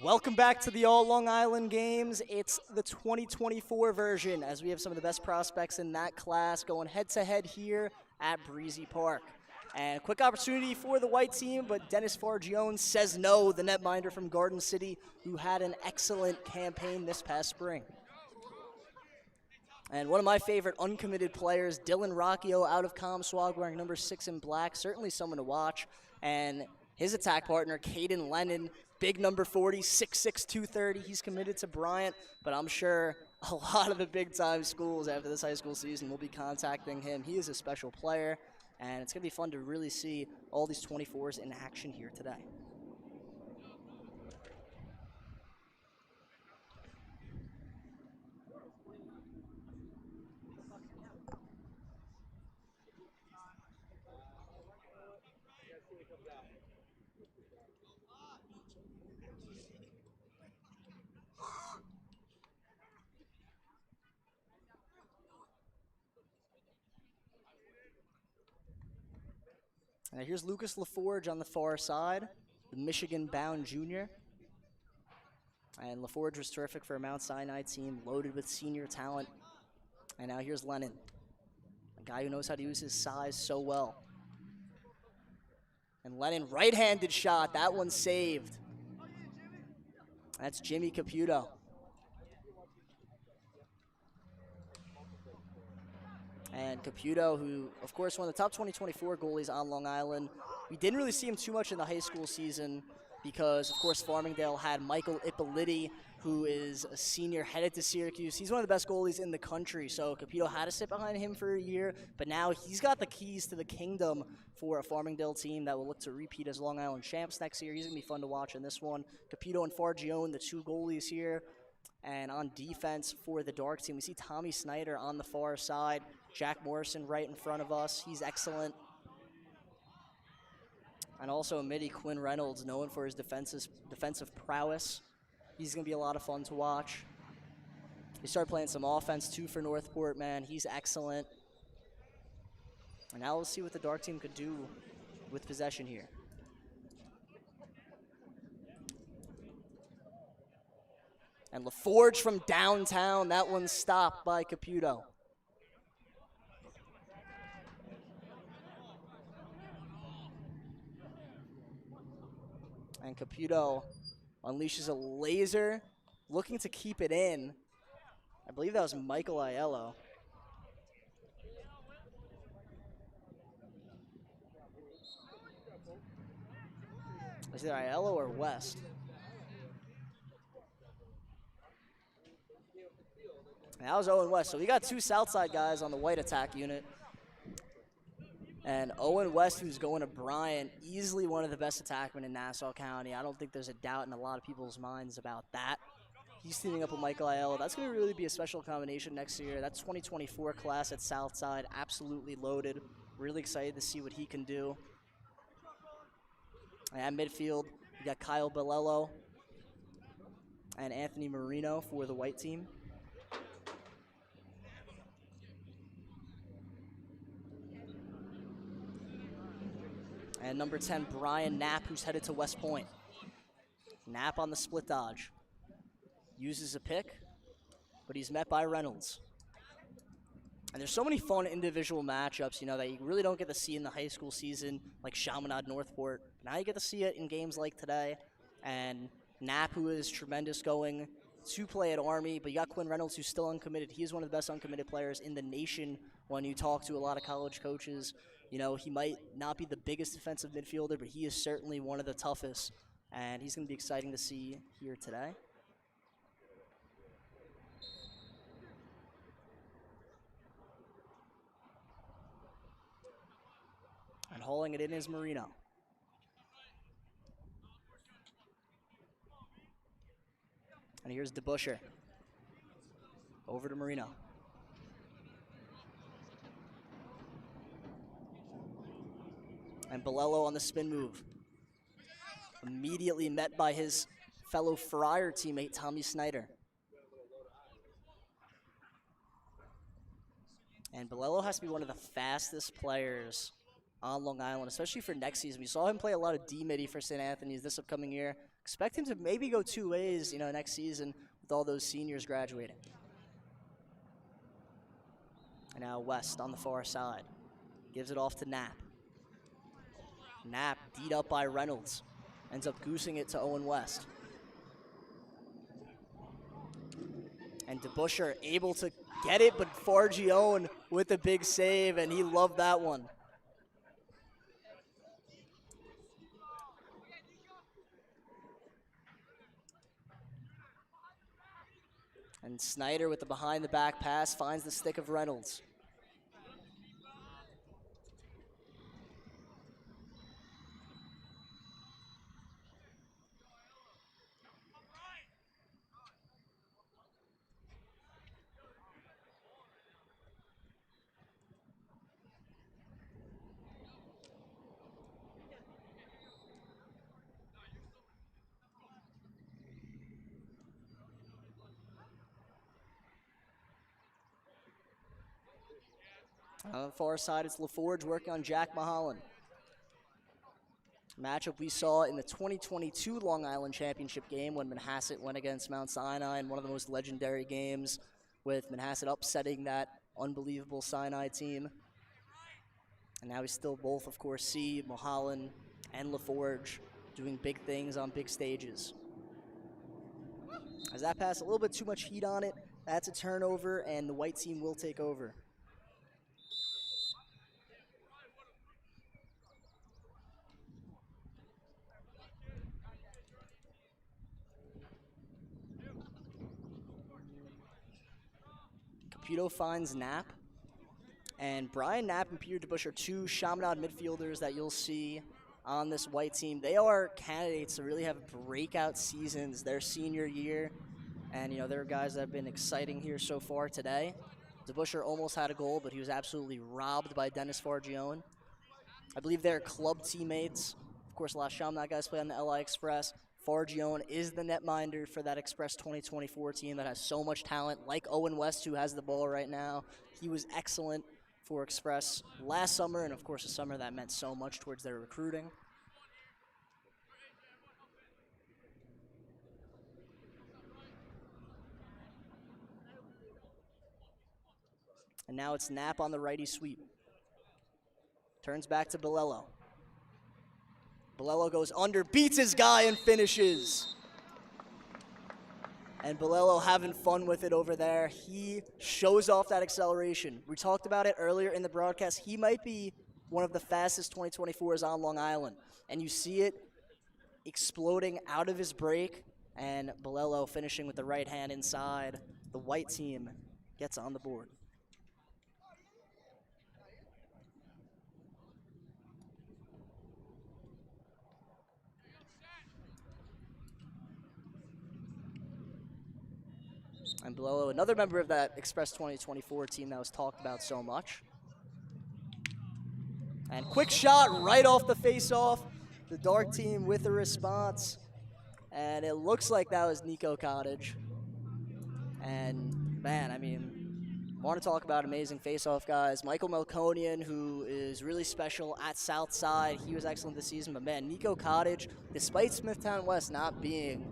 Welcome back to the All Long Island Games. It's the 2024 version, as we have some of the best prospects in that class going head-to-head here at Breezy Park. And a quick opportunity for the white team, but Dennis Fargione says no, the netminder from Garden City, who had an excellent campaign this past spring. And one of my favorite uncommitted players, Dylan Rocchio, out of Comswag, wearing number 6 in black, certainly someone to watch. And his attack partner, Caden Lennon, big number 40, 6'6", 230. He's committed to Bryant, but I'm sure a lot of the big-time schools after this high school season will be contacting him. He is a special player, and it's going to be fun to really see all these 24s in action here today. Now here's Lucas LaForge on the far side, the Michigan-bound junior. And LaForge was terrific for a Mount Sinai team, loaded with senior talent. And now here's Lennon, a guy who knows how to use his size so well. And Lennon, right-handed shot, that one's saved. That's Jimmy Caputo. And Caputo, who, of course, one of the top 2024 goalies on Long Island. We didn't really see him too much in the high school season because, of course, Farmingdale had Michael Ippoliti, who is a senior headed to Syracuse. He's one of the best goalies in the country, so Caputo had to sit behind him for a year, but now he's got the keys to the kingdom for a Farmingdale team that will look to repeat as Long Island champs next year. He's going to be fun to watch in this one. Caputo and Fargione, the two goalies here. And on defense for the Dark team, we see Tommy Snyder on the far side. Jack Morrison right in front of us. He's excellent. And also midi Quinn Reynolds, known for his defensive prowess. He's going to be a lot of fun to watch. He started playing some offense, too, for Northport, man. He's excellent. And now we'll see what the Dark team could do with possession here. And LaForge from downtown, that one's stopped by Caputo. And Caputo unleashes a laser, looking to keep it in. I believe that was Michael Aiello. Is it Aiello or West? And that was Owen West. So we got two Southside guys on the white attack unit. And Owen West, who's going to Bryant, easily one of the best attackmen in Nassau County. I don't think there's a doubt in a lot of people's minds about that. He's teaming up with Michael Aiello. That's going to really be a special combination next year. That 2024 class at Southside, absolutely loaded. Really excited to see what he can do. And at midfield, we got Kyle Bellello and Anthony Marino for the white team. And number 10, Brian Knapp, who's headed to West Point. Knapp on the split dodge. Uses a pick, but he's met by Reynolds. And there's so many fun individual matchups, that you really don't get to see in the high school season, like Chaminade Northport. Now you get to see it in games like today. And Knapp, who is tremendous, going to play at Army, but you got Quinn Reynolds, who's still uncommitted. He is one of the best uncommitted players in the nation when you talk to a lot of college coaches. He might not be the biggest defensive midfielder, but he is certainly one of the toughest. And he's going to be exciting to see here today. And hauling it in is Marino. And here's DeBuscher. Over to Marino. And Bellello on the spin move. Immediately met by his fellow Friar teammate, Tommy Snyder. And Bellello has to be one of the fastest players on Long Island, especially for next season. We saw him play a lot of D-midi for St. Anthony's this upcoming year. expect him to maybe go two ways, next season with all those seniors graduating. And now West on the far side. Gives it off to Knapp. Knapp beat up by Reynolds. Ends up goosing it to Owen West. And DeBuscher able to get it, but Fargione with a big save, and he loved that one. And Snyder with the behind-the-back pass finds the stick of Reynolds. On the far side, it's LaForge working on Jack Mahalan. Matchup we saw in the 2022 Long Island Championship game when Manhasset went against Mount Sinai in one of the most legendary games, with Manhasset upsetting that unbelievable Sinai team. And now we still both, of course, see Mahalan and LaForge doing big things on big stages. As that pass, a little bit too much heat on it, that's a turnover, and the white team will take over. Caputo finds Knapp. And Brian Knapp and Peter DeBusch are two Chaminade midfielders that you'll see on this white team. They are candidates to really have breakout seasons their senior year. And, they're guys that have been exciting here so far today. DeBuscher almost had a goal, but he was absolutely robbed by Dennis Fargione. I believe they're club teammates. Of course, a lot of Chaminade guys play on the LI Express. Fargione is the netminder for that Express 2024 team that has so much talent, like Owen West, who has the ball right now. He was excellent for Express last summer, and of course a summer that meant so much towards their recruiting. And now it's Knapp on the righty sweep. Turns back to Bilello. Bilello goes under, beats his guy, and finishes. And Bilello having fun with it over there. He shows off that acceleration. We talked about it earlier in the broadcast. He might be one of the fastest 2024s on Long Island. And you see it exploding out of his break, and Bilello finishing with the right hand inside. The white team gets on the board. And Bilello, another member of that Express 2024 team that was talked about so much. And quick shot right off the face-off. The dark team with a response. And it looks like that was Nico Cottage. And, man, I want to talk about amazing face-off guys. Michael Melkonian, who is really special at Southside. He was excellent this season. But, man, Nico Cottage, despite Smithtown West not being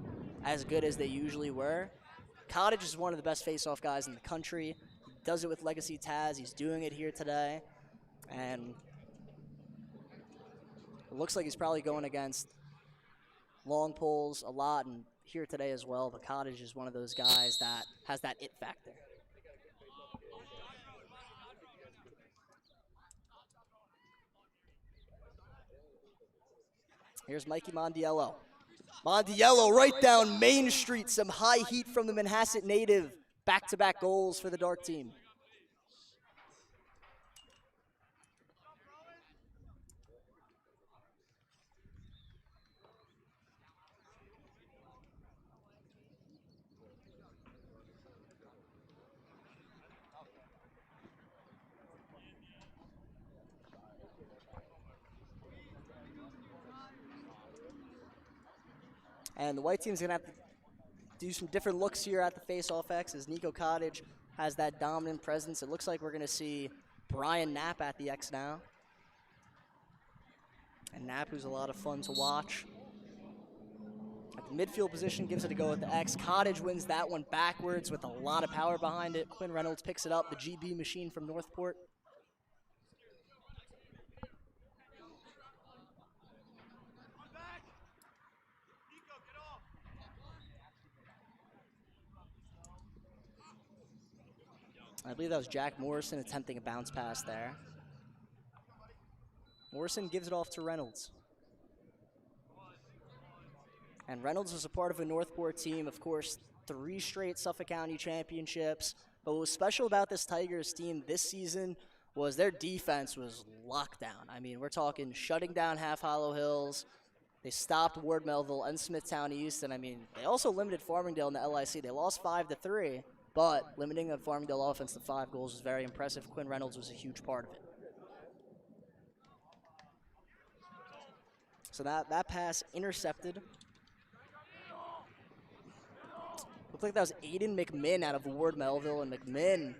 as good as they usually were, Cottage is one of the best face-off guys in the country. He does it with Legacy Taz. He's doing it here today. And it looks like he's probably going against long poles a lot and here today as well. But Cottage is one of those guys that has that it factor. Here's Mikey Mondiello. Mondiello right down Main Street. Some high heat from the Manhasset native. Back-to-back goals for the dark team. And the white team's going to have to do some different looks here at the face-off X as Nico Cottage has that dominant presence. It looks like we're going to see Brian Knapp at the X now. And Knapp, who's a lot of fun to watch. At the midfield position, gives it a go with the X. Cottage wins that one backwards with a lot of power behind it. Quinn Reynolds picks it up, the GB machine from Northport. I believe that was Jack Morrison attempting a bounce pass there. Morrison gives it off to Reynolds. And Reynolds was a part of a Northport team, of course, 3 straight Suffolk County championships. But what was special about this Tigers team this season was their defense was lockdown. I mean, we're talking shutting down Half Hollow Hills. They stopped Ward Melville and Smithtown East. And I mean, they also limited Farmingdale in the LIC. They lost 5-3, but limiting the Farmingdale offense to 5 goals was very impressive. Quinn Reynolds was a huge part of it. So that pass intercepted. Looked like that was Aiden McMinn out of Ward Melville, and McMinn,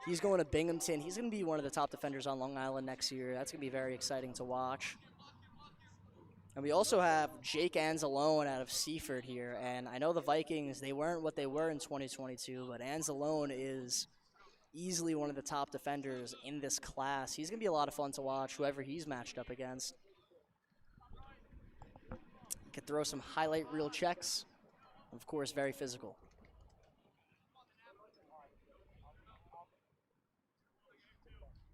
he's going to Binghamton. He's going to be one of the top defenders on Long Island next year. That's going to be very exciting to watch. And we also have Jake Anzalone out of Seaford here, and I know the Vikings, they weren't what they were in 2022, but Anzalone is easily one of the top defenders in this class. He's going to be a lot of fun to watch, whoever he's matched up against. Could throw some highlight reel checks. Of course, very physical.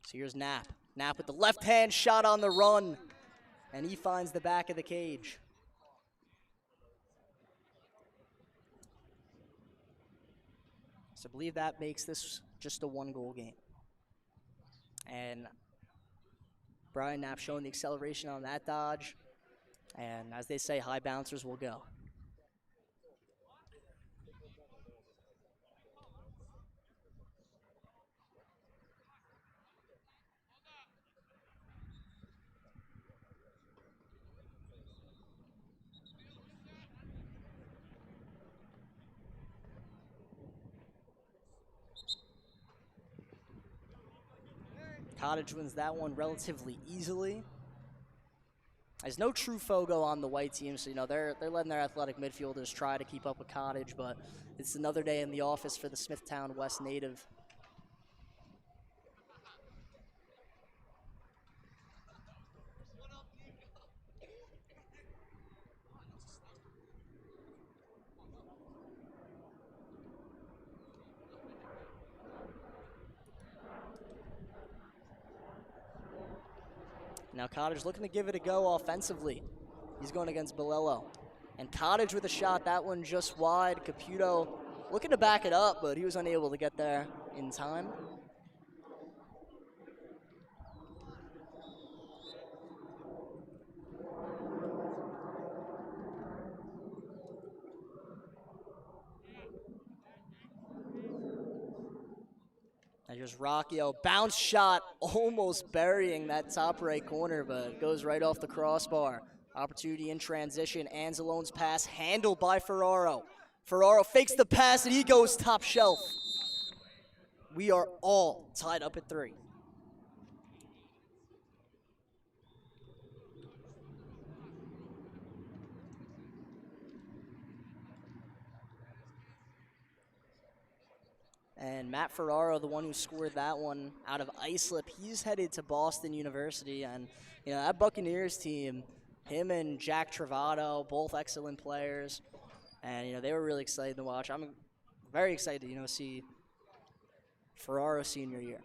So here's Knapp. Knapp with the left-hand shot on the run. And he finds the back of the cage. So I believe that makes this just a 1-goal game. And Brian Knapp showing the acceleration on that dodge. And as they say, high bouncers will go. Cottage wins that one relatively easily. There's no true Fogo on the white team, so, you know, they're letting their athletic midfielders try to keep up with Cottage, but it's another day in the office for the Smithtown West native. Now Cottage looking to give it a go offensively. He's going against Bilello. And Cottage with a shot, that one just wide. Caputo looking to back it up, but he was unable to get there in time. And here's Rocchio, bounce shot, almost burying that top right corner, but goes right off the crossbar. Opportunity in transition, Anzalone's pass handled by Ferraro. Ferraro fakes the pass and he goes top shelf. We are all tied up at 3. And Matt Ferraro, the one who scored that one out of Islip, he's headed to Boston University. And, you know, that Buccaneers team, him and Jack Travato, both excellent players. And, you know, they were really excited to watch. I'm very excited to, you know, see Ferraro senior year.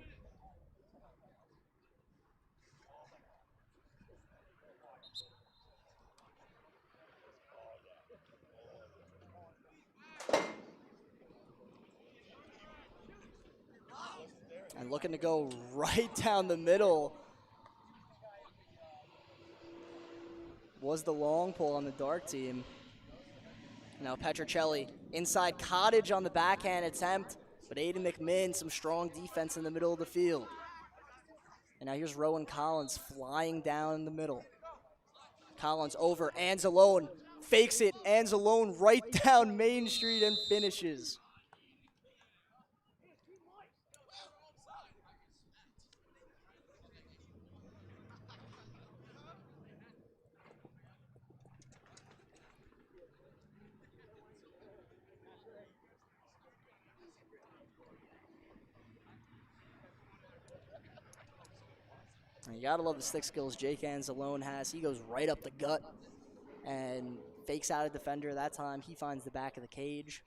And looking to go right down the middle was the long pull on the dark team. Now Petrocelli inside, Cottage on the backhand attempt, but Aiden McMinn, some strong defense in the middle of the field. And now here's Rowan Collins flying down the middle. Collins over, Anzalone fakes it, Anzalone right down Main Street and finishes. And you gotta love the stick skills Jake Anzalone has. He goes right up the gut and fakes out a defender. That time he finds the back of the cage.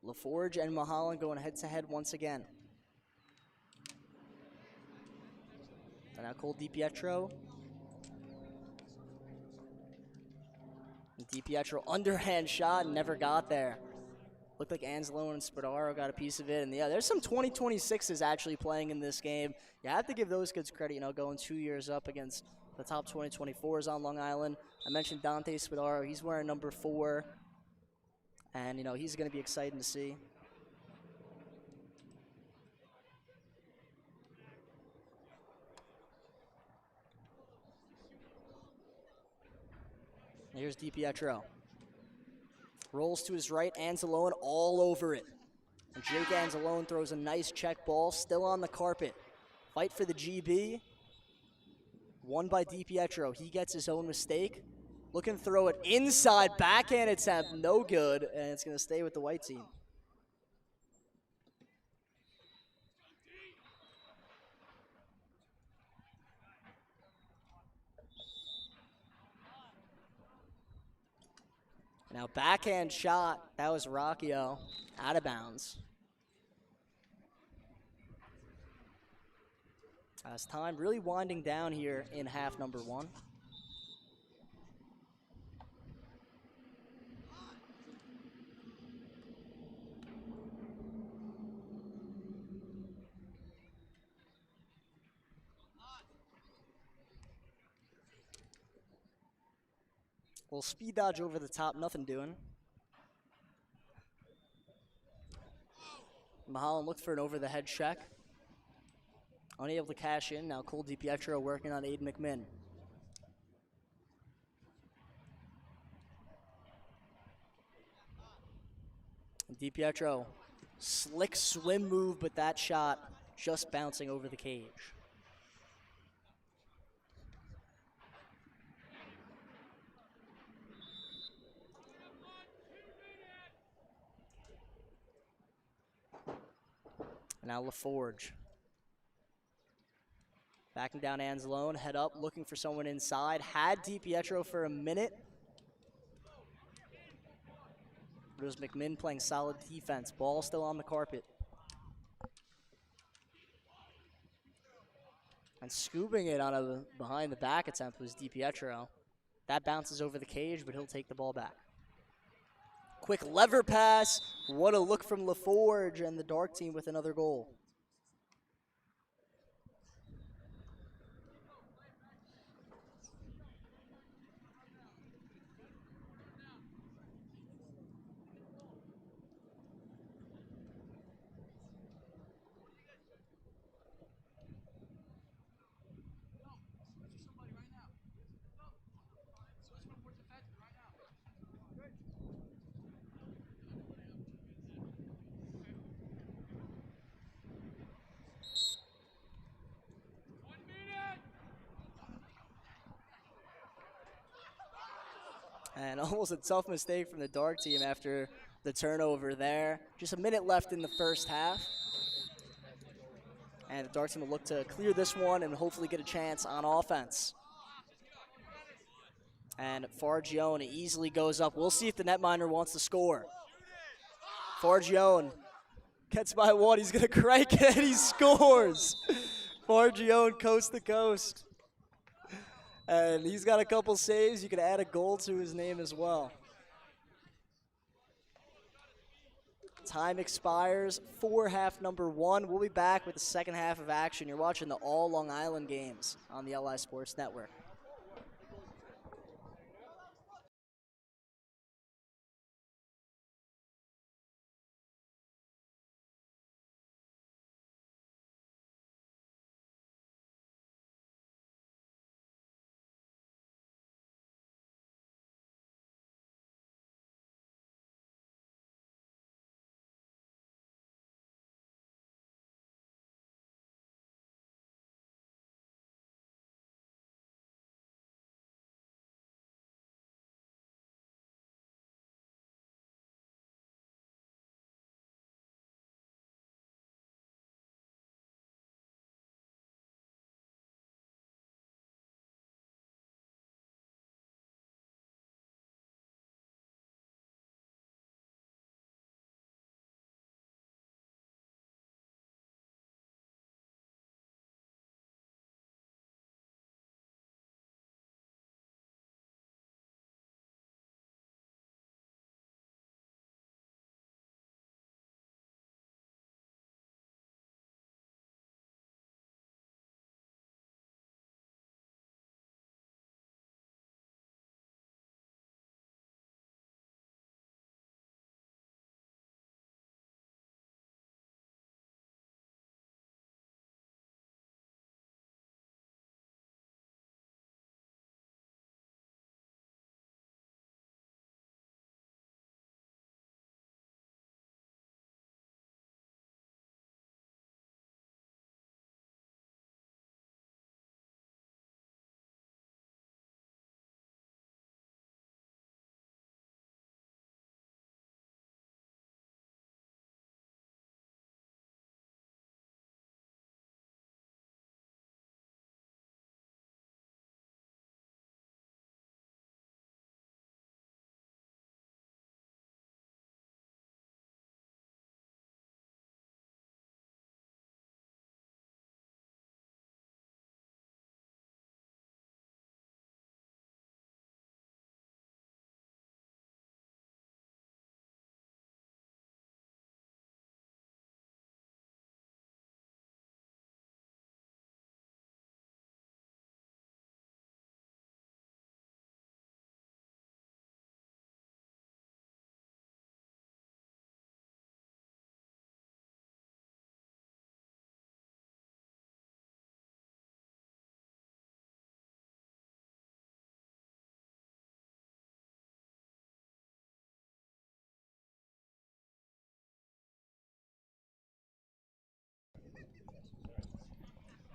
LaForge and Mulholland going head-to-head once again. And now Cole DiPietro. DiPietro underhand shot and never got there. Looked like Anzalone and Spadaro got a piece of it. And yeah, there's some 2026s actually playing in this game. You have to give those kids credit, you know, going 2 years up against the top 2024s on Long Island. I mentioned Dante Spadaro. He's wearing number 4. And, you know, he's going to be exciting to see. Here's DiPietro. Rolls to his right, Anzalone all over it. And Jake Anzalone throws a nice check ball, still on the carpet. Fight for the GB. Won by DiPietro. He gets his own mistake. Looking to throw it inside, backhand attempt, no good, and it's going to stay with the white team. Now backhand shot, that was Rocchio, out of bounds. As time really winding down here in half number 1. Well, speed dodge over the top, nothing doing. Mulholland looked for an over-the-head check. Unable to cash in. Now Cole DiPietro working on Aiden McMinn. And DiPietro, slick swim move, but that shot just bouncing over the cage. And now LaForge. Backing down Anzalone, head up, looking for someone inside. Had DiPietro for a minute. It was McMinn playing solid defense. Ball still on the carpet. And scooping it on a behind the back attempt was DiPietro. That bounces over the cage, but he'll take the ball back. Quick lever pass. What a look from LaForge and the dark team with another goal. And almost a tough mistake from the dark team after the turnover there. Just a minute left in the first half. And the dark team will look to clear this one and hopefully get a chance on offense. And Fargione easily goes up. We'll see if the netminder wants to score. Fargione gets by 1. He's going to crank it, and he scores. Fargione coast to coast. And he's got a couple saves. You can add a goal to his name as well. Time expires for half number 1. We'll be back with the second half of action. You're watching the all Long Island games on the LI Sports Network.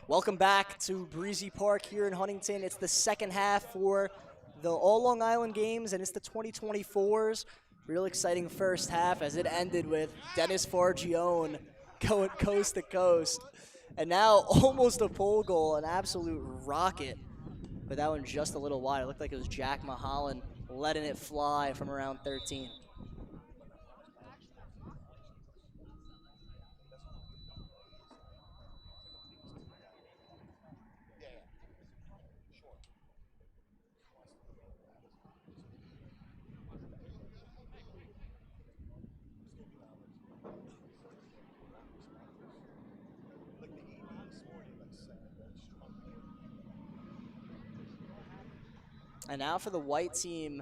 Welcome back to Breezy Park here in Huntington. It's the second half for the All Long Island games, and it's the 2024s. Real exciting first half as it ended with Dennis Fargione going coast to coast. And now almost a pole goal, an absolute rocket. But that one just a little wide. It looked like it was Jack Mahalan letting it fly from around 13. And now for the white team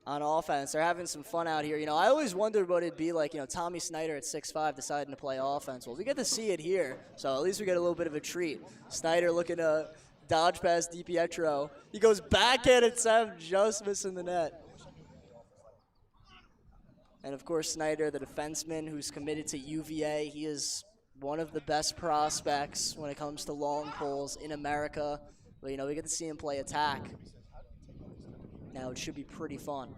on offense. They're having some fun out here. You know, I always wondered what it'd be like, you know, Tommy Snyder at 6'5" deciding to play offense. Well, we get to see it here, so at least we get a little bit of a treat. Snyder looking to dodge past DiPietro. He goes backhand at 7, just missing the net. And, of course, Snyder, the defenseman who's committed to UVA. He is one of the best prospects when it comes to long poles in America. But, you know, we get to see him play attack. Now, it should be pretty fun.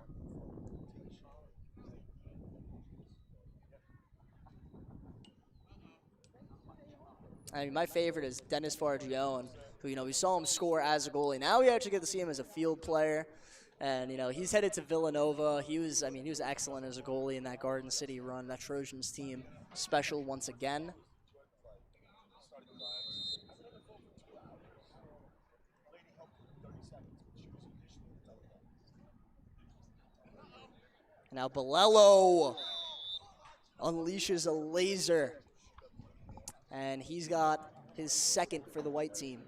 I mean, my favorite is Dennis Fargione, who, you know, we saw him score as a goalie. Now we actually get to see him as a field player. And, you know, he's headed to Villanova. He was excellent as a goalie in that Garden City run. That Trojans team special once again. Now Bolello unleashes a laser. And he's got his second for the white team.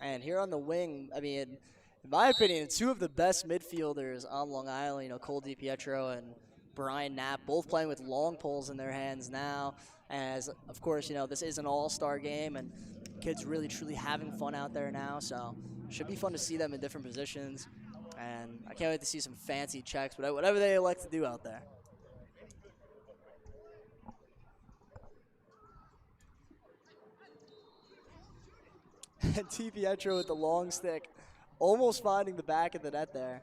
And here on the wing, I mean, in my opinion, two of the best midfielders on Long Island, you know, Cole DiPietro and Brian Knapp, both playing with long poles in their hands now. As, of course, you know, this is an all-star game, and kids really, truly having fun out there now. So should be fun to see them in different positions. And I can't wait to see some fancy checks, whatever they like to do out there. And DiPietro with the long stick, almost finding the back of the net there.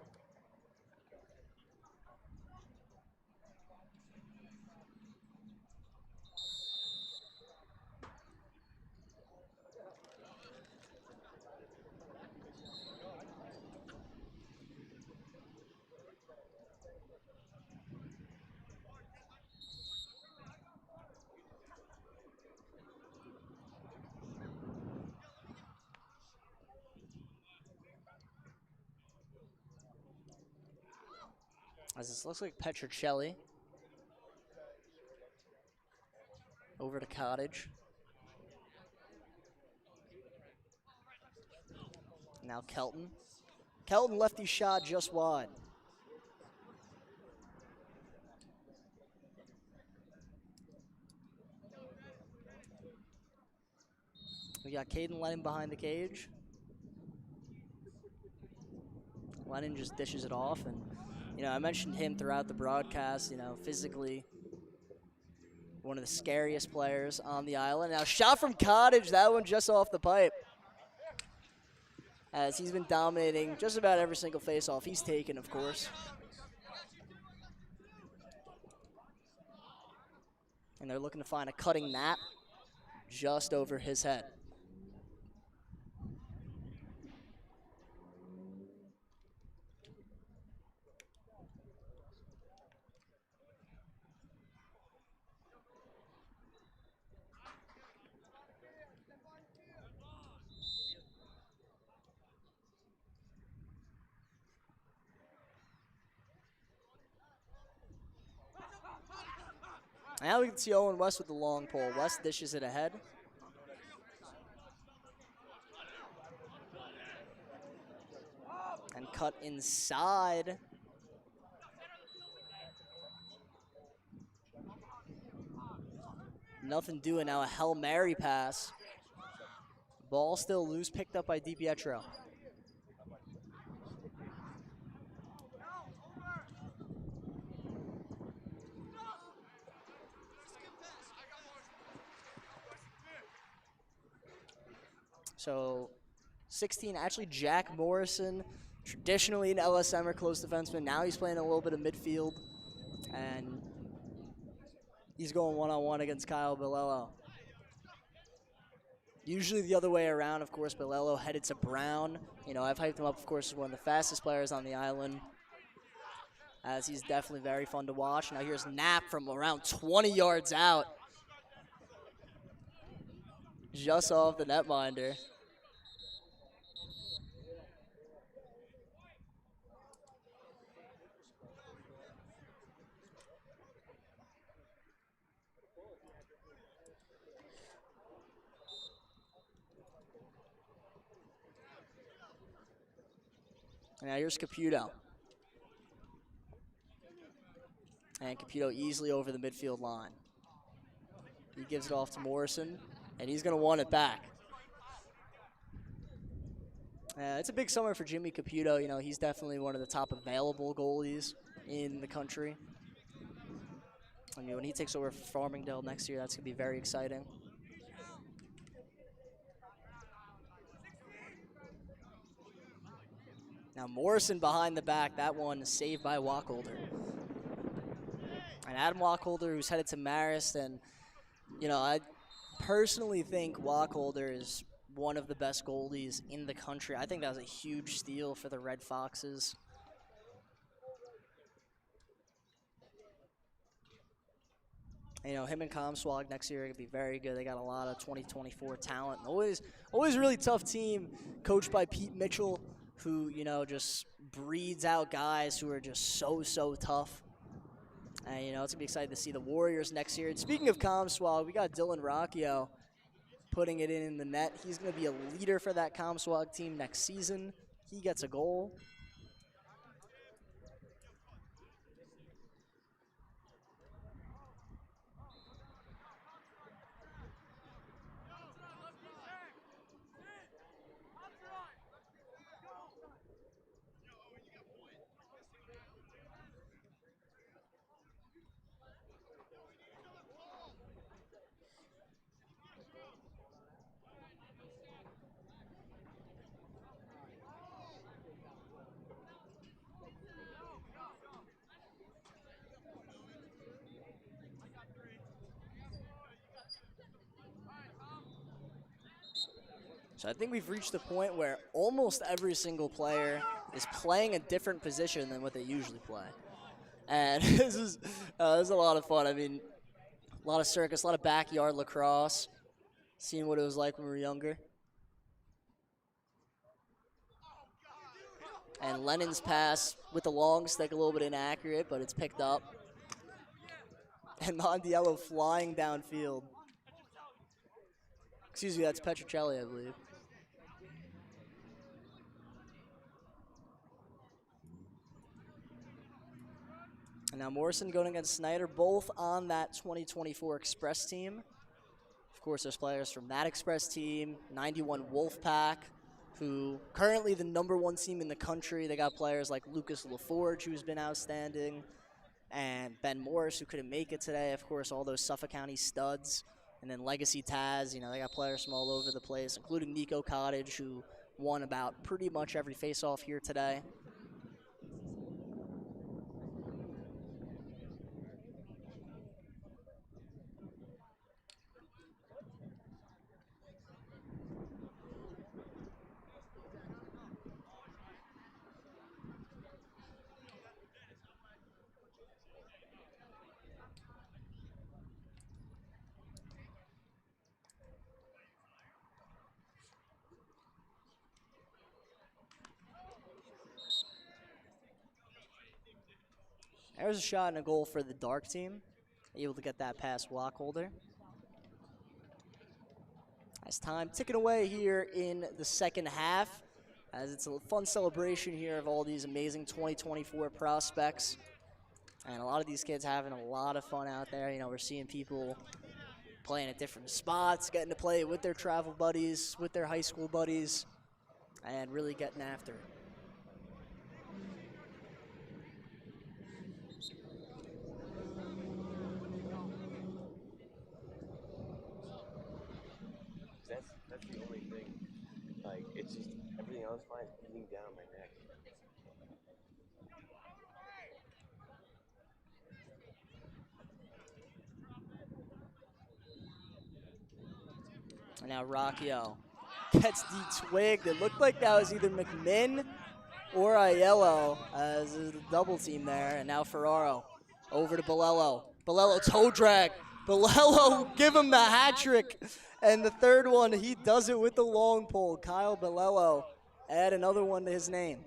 As this looks like Petrocelli. Over to Cottage. Now Kelton. Kelton lefty shot just wide. We got Caden Lennon behind the cage. Lennon just dishes it off, and you know, I mentioned him throughout the broadcast, you know, physically one of the scariest players on the island. Now shot from Cottage, that one just off the pipe. As he's been dominating just about every single face-off he's taken, of course. And they're looking to find a cutting Knapp just over his head. Now we can see Owen West with the long pole. West dishes it ahead. And cut inside. Nothing doing now, a Hail Mary pass. Ball still loose, picked up by DiPietro. So 16, actually Jack Morrison, traditionally an LSM or close defenseman. Now he's playing a little bit of midfield, and he's going one-on-one against Kyle Bilello. Usually the other way around, of course, Bilello headed to Brown. You know, I've hyped him up, of course, as one of the fastest players on the island, as he's definitely very fun to watch. Now here's Knapp from around 20 yards out. Just off the netminder. And now here's Caputo. And Caputo easily over the midfield line. He gives it off to Morrison, and he's going to want it back. It's a big summer for Jimmy Caputo. You know, he's definitely one of the top available goalies in the country. I mean, when he takes over Farmingdale next year, that's going to be very exciting. Now Morrison behind the back. That one is saved by Wacholder. And Adam Wacholder, who's headed to Marist, and, you know, I personally think Wacholder is one of the best goalies in the country. I think that was a huge steal for the Red Foxes. You know, him and Comswag next year are going to be very good. They got a lot of 2024 talent. Always a really tough team, coached by Pete Mitchell, who, you know, just breeds out guys who are just so tough. And, you know, it's going to be exciting to see the Warriors next year. And speaking of Comswag, we got Dylan Rocchio putting it in the net. He's going to be a leader for that Comswag team next season. He gets a goal. So I think we've reached the point where almost every single player is playing a different position than what they usually play. And this is a lot of fun. I mean, a lot of circus, a lot of backyard lacrosse, seeing what it was like when we were younger. And Lennon's pass with the long stick, a little bit inaccurate, but it's picked up. And Mondiello flying downfield. Excuse me, that's Petrocelli, I believe. And now Morrison going against Snyder, both on that 2024 Express team. Of course, there's players from that Express team, 91 Wolfpack, who currently the #1 team in the country. They got players like Lucas LaForge, who's been outstanding, and Ben Morris, who couldn't make it today. Of course, all those Suffolk County studs. And then Legacy Taz, you know, they got players from all over the place, including Nico Cottage, who won about pretty much every face-off here today. There's a shot and a goal for the Dark team. able to get that past Wacholder. As time ticking away here in the second half, as it's a fun celebration here of all these amazing 2024 prospects. And a lot of these kids having a lot of fun out there. You know, we're seeing people playing at different spots, getting to play with their travel buddies, with their high school buddies, and really getting after it. That's the only thing. Like, it's just everything else fine beating down my neck. And now Rocchio gets de-twigged. It looked like that was either McMinn or Aiello as a double team there. And now Ferraro over to Bolello. Bolello toe drag. Bolello give him the hat trick. And the third one, he does it with the long pole. Kyle Bolello add another one to his name.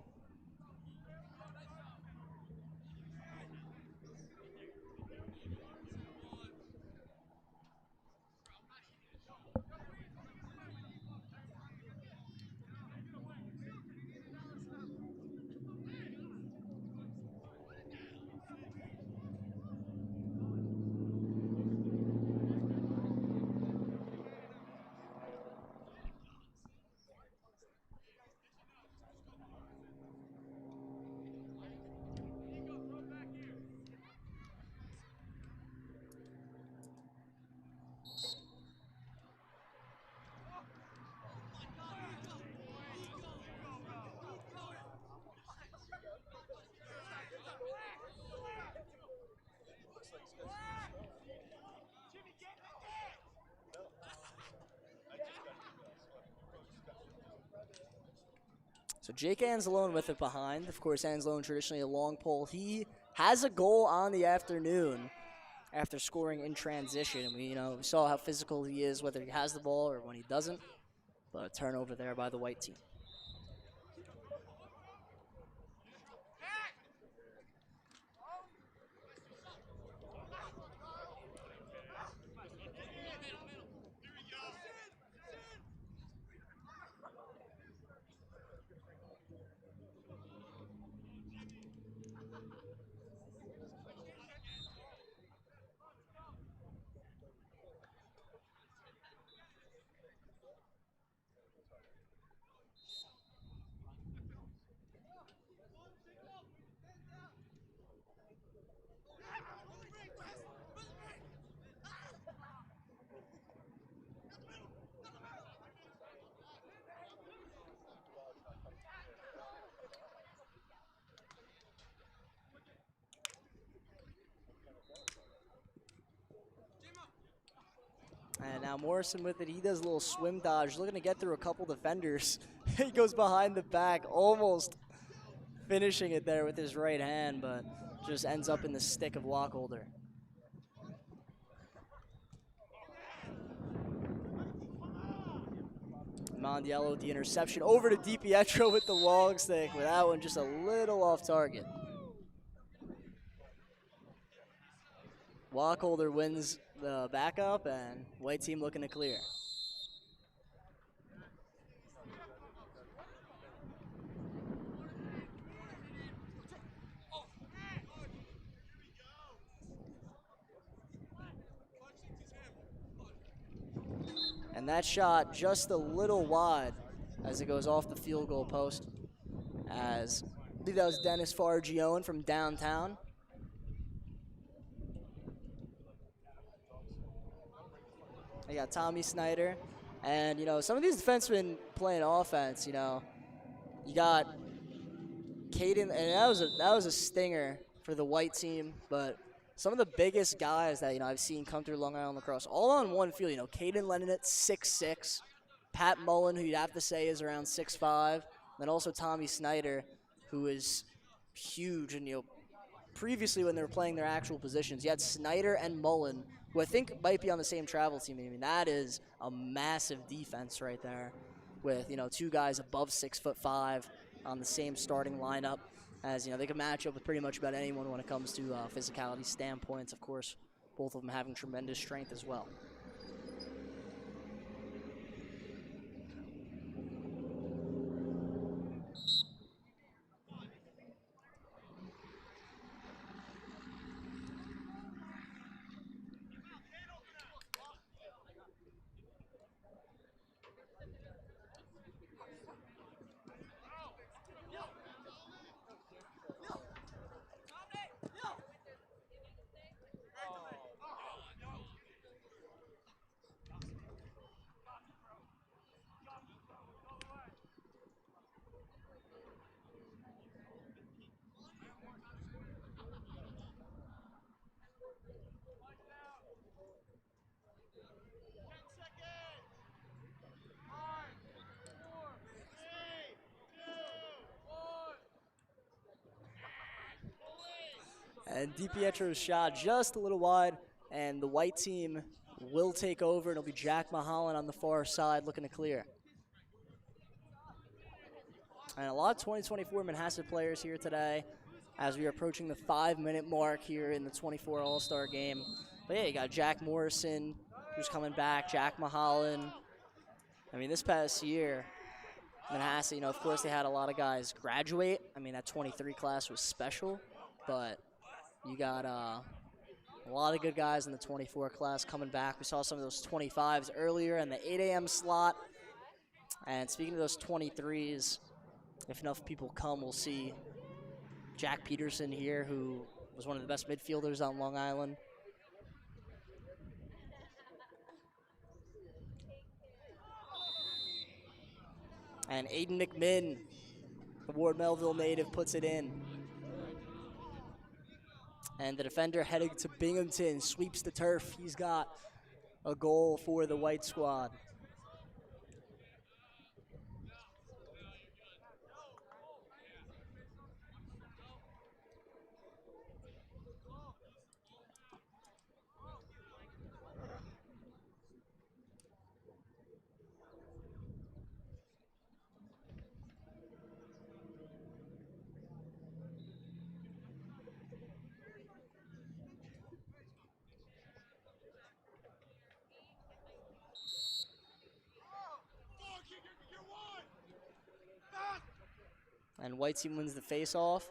So Jake Anzalone with it behind. Of course, Anzalone traditionally a long pole. He has a goal on the afternoon after scoring in transition. We saw how physical he is, whether he has the ball or when he doesn't. But a turnover there by the white team. And now Morrison with it. He does a little swim dodge, looking to get through a couple defenders. He goes behind the back, almost finishing it there with his right hand, but just ends up in the stick of Wacholder. Mondiello, the interception, over to DiPietro with the long stick, with that one just a little off target. Wacholder wins the backup, and white team looking to clear. And that shot just a little wide as it goes off the field goal post. As I believe that was Dennis Fargione from downtown. I got Tommy Snyder. And, some of these defensemen playing offense, you got Caden, and that was a stinger for the white team, but some of the biggest guys that, I've seen come through Long Island Lacrosse, all on one field, Caden Lennon at 6'6", Pat Mullen, who you'd have to say is around 6'5", then also Tommy Snyder, who is huge, and, previously when they were playing their actual positions, you had Snyder and Mullen, who I think might be on the same travel team. I mean, that is a massive defense right there with, two guys above 6'5" on the same starting lineup, as, they can match up with pretty much about anyone when it comes to physicality standpoints, of course, both of them having tremendous strength as well. And DiPietro's shot just a little wide, and the white team will take over. It'll be Jack Mahalan on the far side looking to clear. And a lot of 2024 Manhasset players here today as we are approaching the 5-minute mark here in the 24 All-Star game. But yeah, you got Jack Morrison, who's coming back, Jack Mahalan. I mean, this past year, Manhasset, you know, of course they had a lot of guys graduate. I mean, that 23 class was special, but you got a lot of good guys in the 24 class coming back. We saw some of those 25s earlier in the 8 a.m. slot. And speaking of those 23s, if enough people come, we'll see Jack Peterson here, who was one of the best midfielders on Long Island. And Aiden McMinn, the Ward Melville native, puts it in. And the defender heading to Binghamton sweeps the turf. He's got a goal for the white squad. And white team wins the face-off.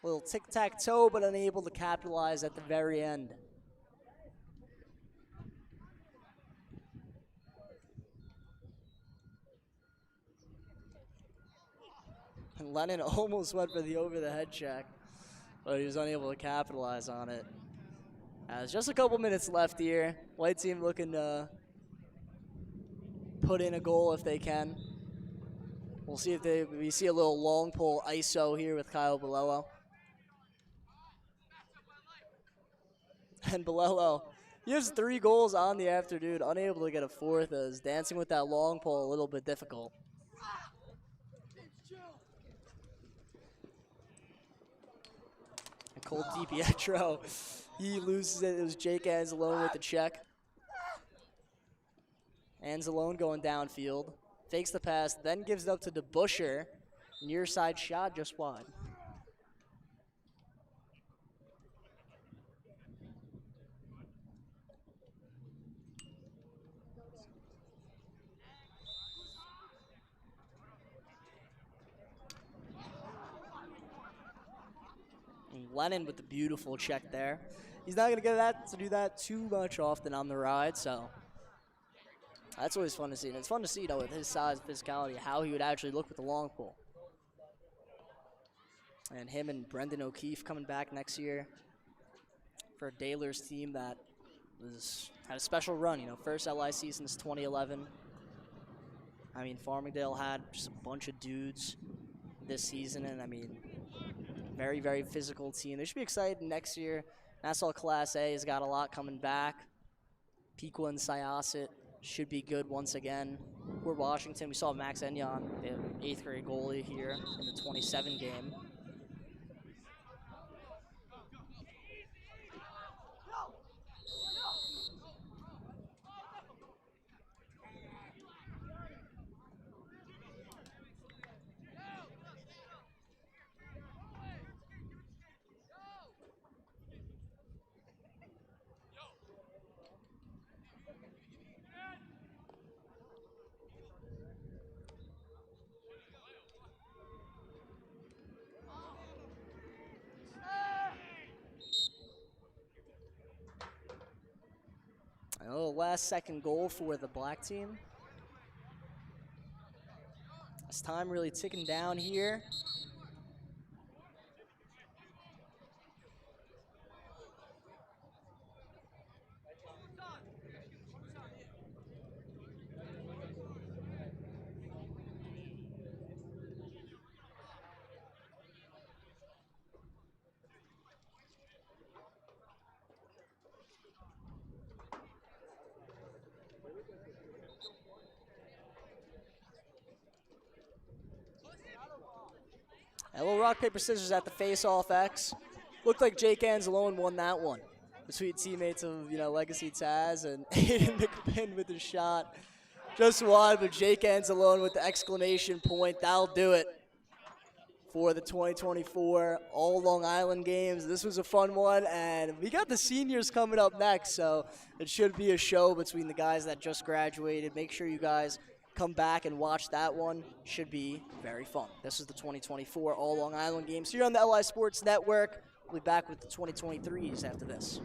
A little tic-tac-toe, but unable to capitalize at the very end. And Lennon almost went for the over-the-head check, but he was unable to capitalize on it. There's just a couple minutes left here. White team looking to put in a goal if they can. We'll see if we see a little long pull ISO here with Kyle Bolello. And Bolello, he has 3 goals on the afternoon, unable to get a fourth, as dancing with that long pull a little bit difficult. And Cole DiPietro, he loses it. It was Jake Anzalone with the check. Anzalone going downfield. Fakes the pass, then gives it up to DeBuscher. Near side shot, just wide. And Lennon with the beautiful check there. He's not going to get to do that too much often on the ride, so that's always fun to see. And it's fun to see, though, with his size and physicality, how he would actually look with the long pull. And him and Brendan O'Keefe coming back next year for Daler's team that had a special run, you know, first LIC since 2011. I mean, Farmingdale had just a bunch of dudes this season, and I mean, very, very physical team. They should be excited next year. Nassau Class A has got a lot coming back. Piqua and Syosset should be good once again. We're Washington. We saw Max Enyon, the 8th grade goalie here in the 27 game. last second goal for the black team. As time really ticking down here. A little rock, paper, scissors at the face-off X. Looked like Jake Anzalone won that one. Between teammates of, Legacy Taz and Aiden McPin with the shot. Just wide, but Jake Anzalone with the exclamation point. That'll do it for the 2024 All Long Island Games. This was a fun one, and we got the seniors coming up next, so it should be a show between the guys that just graduated. Make sure you guys come back and watch that one. Should be very fun. This is the 2024 All Long Island Games here on the LI Sports Network. We'll be back with the 2023s after this.